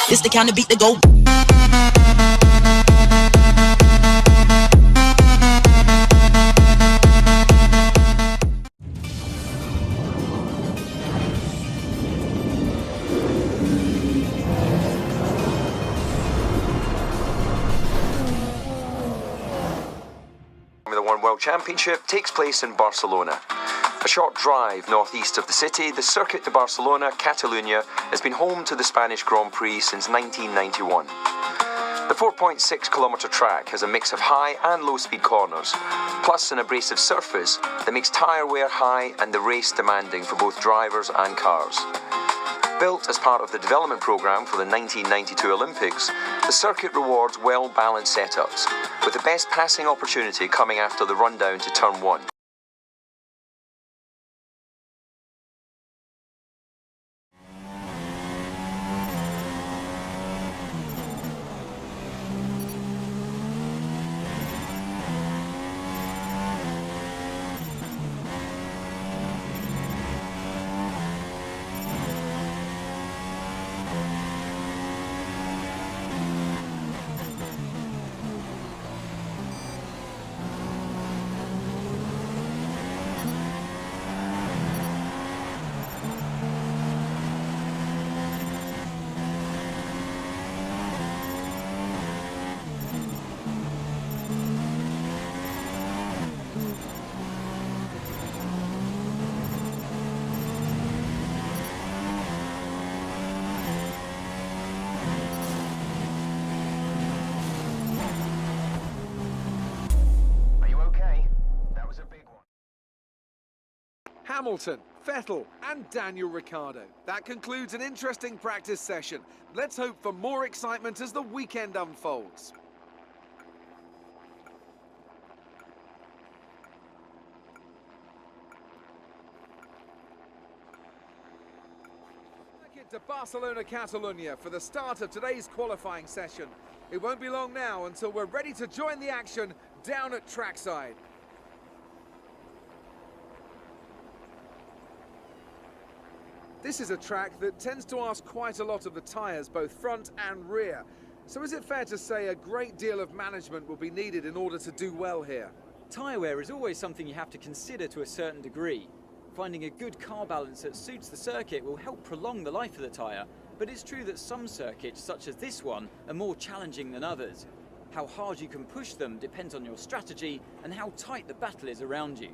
This the kind of beat that go. Formula One World Championship takes place in Barcelona. A short drive northeast of the city, the Circuit de Barcelona, Catalunya, has been home to the Spanish Grand Prix since 1991. The 4.6-kilometre track has a mix of high and low-speed corners, plus an abrasive surface that makes tyre wear high and the race demanding for both drivers and cars. Built as part of the development programme for the 1992 Olympics, the circuit rewards well-balanced setups, with the best passing opportunity coming after the rundown to Turn 1. Hamilton, Vettel and Daniel Ricciardo. That concludes an interesting practice session. Let's hope for more excitement as the weekend unfolds. To Barcelona, Catalunya for the start of today's qualifying session. It won't be long now until we're ready to join the action down at trackside. This is a track that tends to ask quite a lot of the tyres, both front and rear. So is it fair to say a great deal of management will be needed in order to do well here? Tyre wear is always something you have to consider to a certain degree. Finding a good car balance that suits the circuit will help prolong the life of the tyre, but it's true that some circuits, such as this one, are more challenging than others. How hard you can push them depends on your strategy and how tight the battle is around you.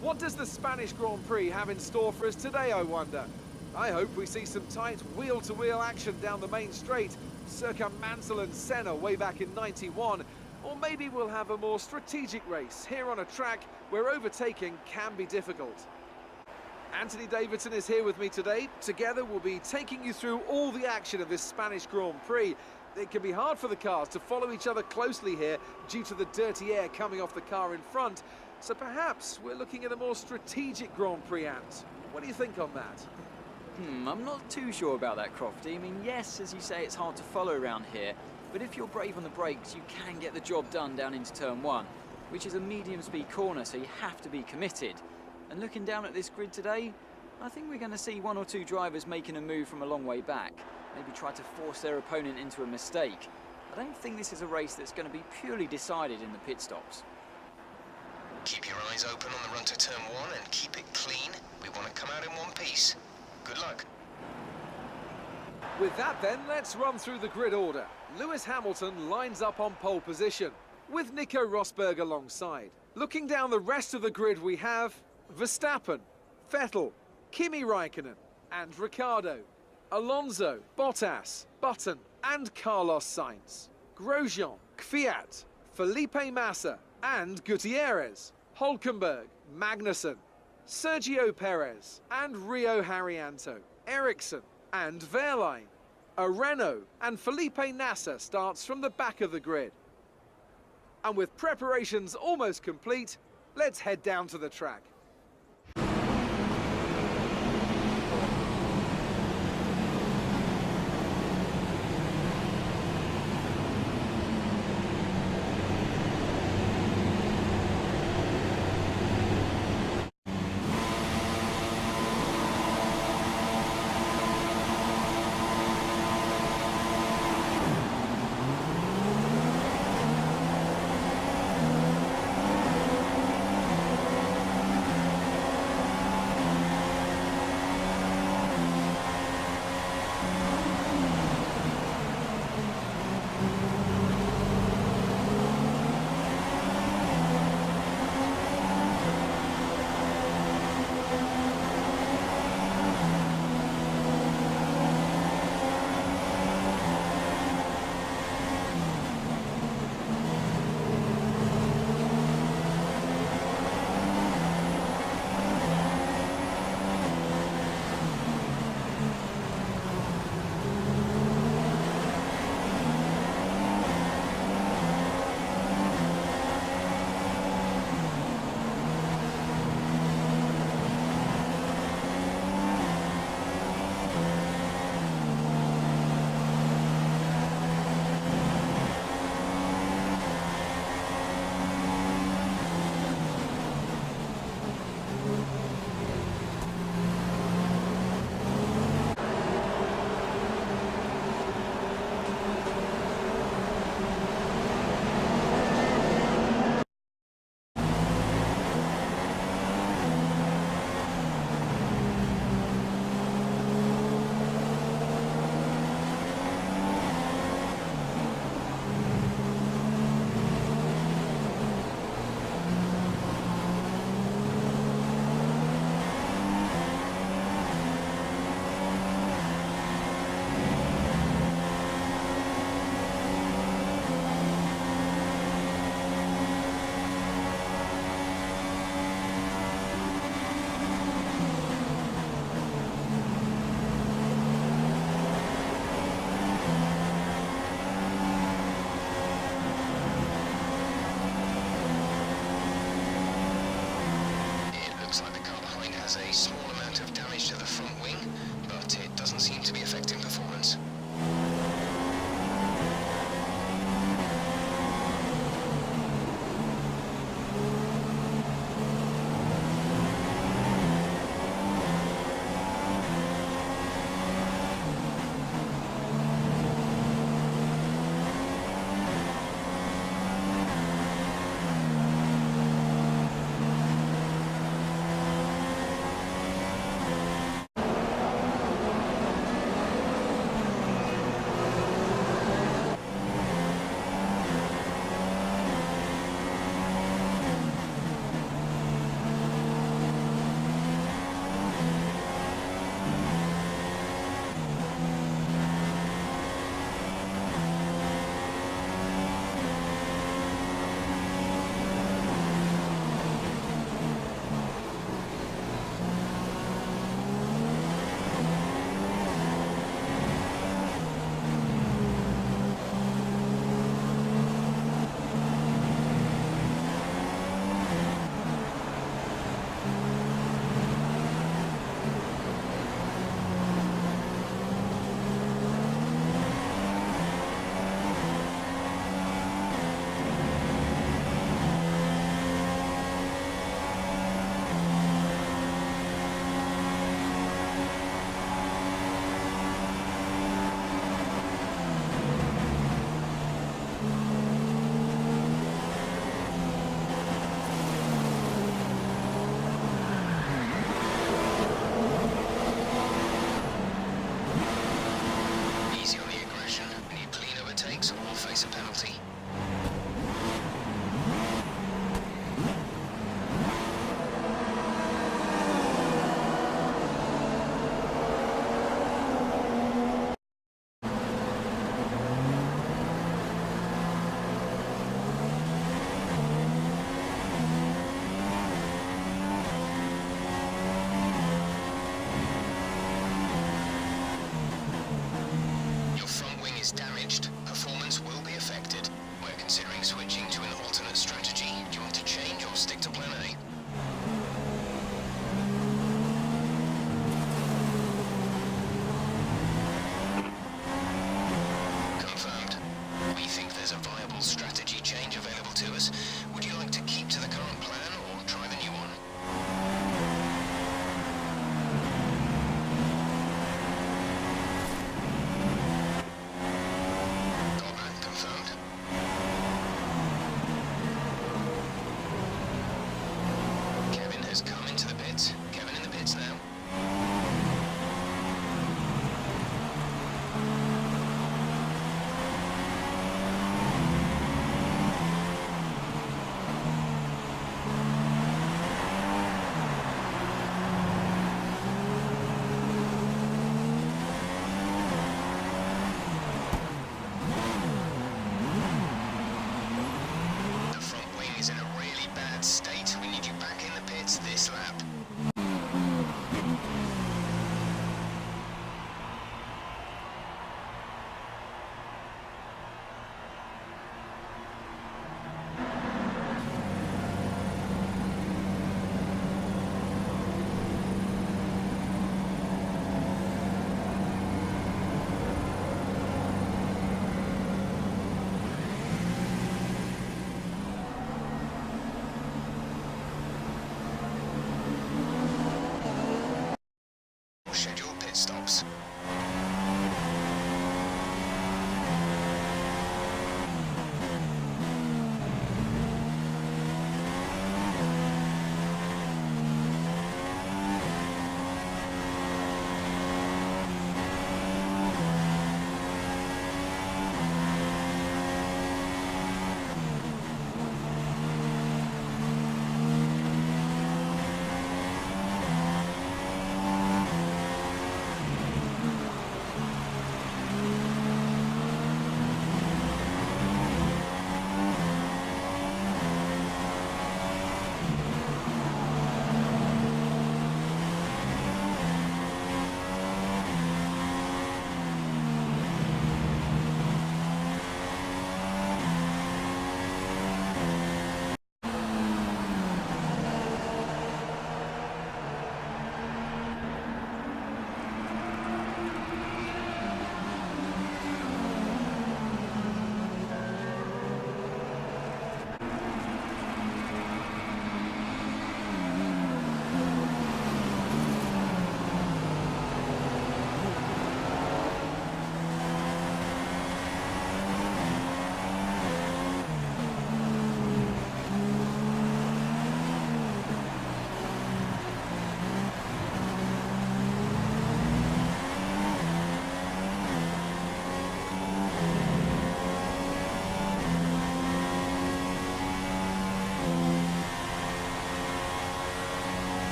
What does the Spanish Grand Prix have in store for us today, I wonder? I hope we see some tight wheel-to-wheel action down the main straight, circa Mansell and Senna way back in '91, or maybe we'll have a more strategic race here on a track where overtaking can be difficult. Anthony Davidson is here with me today. Together we'll be taking you through all the action of this Spanish Grand Prix. It can be hard for the cars to follow each other closely here due to the dirty air coming off the car in front. So perhaps we're looking at a more strategic Grand Prix, Ant. What do you think on that? I'm not too sure about that, Crofty. I mean, yes, as you say, it's hard to follow around here. but if you're brave on the brakes, you can get the job done down into turn 1, which is a medium speed corner, so you have to be committed. And looking down at this grid today, I think we're going to see 1 or 2 drivers making a move from a long way back, maybe try to force their opponent into a mistake. I don't think this is a race that's going to be purely decided in the pit stops. Keep your eyes open on the run to turn 1 and keep it clean. We want to come out in one piece. Good luck. With that then, let's run through the grid order. Lewis Hamilton lines up on pole position, with Nico Rosberg alongside. Looking down the rest of the grid, we have Verstappen, Vettel, Kimi Raikkonen and Ricciardo, Alonso, Bottas, Button and Carlos Sainz, Grosjean, Kvyat, Felipe Massa and Gutierrez, Hulkenberg, Magnussen, Sergio Perez and Rio Haryanto, Ericsson and Wehrlein. A Renault and Felipe Nasser starts from the back of the grid. And with preparations almost complete, let's head down to the track. Looks like the car behind has a small amount of damage to the front wing, but it doesn't seem to be affecting performance. face a penalty. Damaged, performance will be affected. We're considering switching to an alternate strategy. Do you want to change or stick to plan A? Confirmed. We think there's a viable strategy change available to us. Would you like to keep to the current plan or try the new one? Kevin in the pits now. The front wing is in a really bad state. We need you back in the pits this lap. Scheduled pit stops.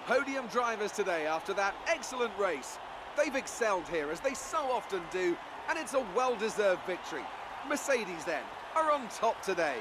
podium drivers today after that excellent race. They've excelled here, as they so often do, and it's a well-deserved victory. Mercedes, then, are on top today.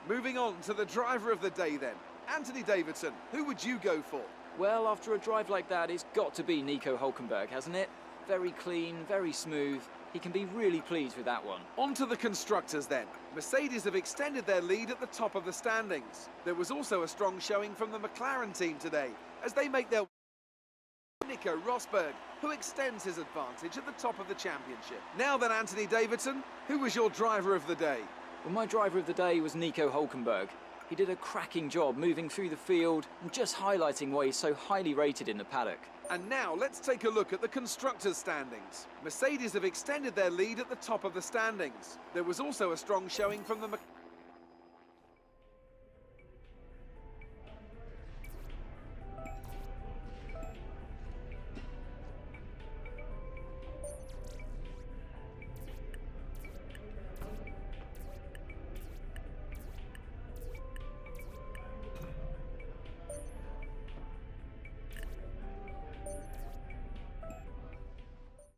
Moving on to the driver of the day then. Anthony Davidson, who would you go for? Well, after a drive like that, it's got to be Nico Hülkenberg, hasn't it? Very clean, very smooth. He can be really pleased with that one. On to the constructors then. Mercedes have extended their lead at the top of the standings. There was also a strong showing from the McLaren team today, as they make their Nico Rosberg, who extends his advantage at the top of the championship. Now then, Anthony Davidson, who was your driver of the day? Well, my driver of the day was Nico Hülkenberg. He did a cracking job moving through the field and just highlighting why he's so highly rated in the paddock. And now let's take a look at the constructors' standings. Mercedes have extended their lead at the top of the standings. There was also a strong showing from the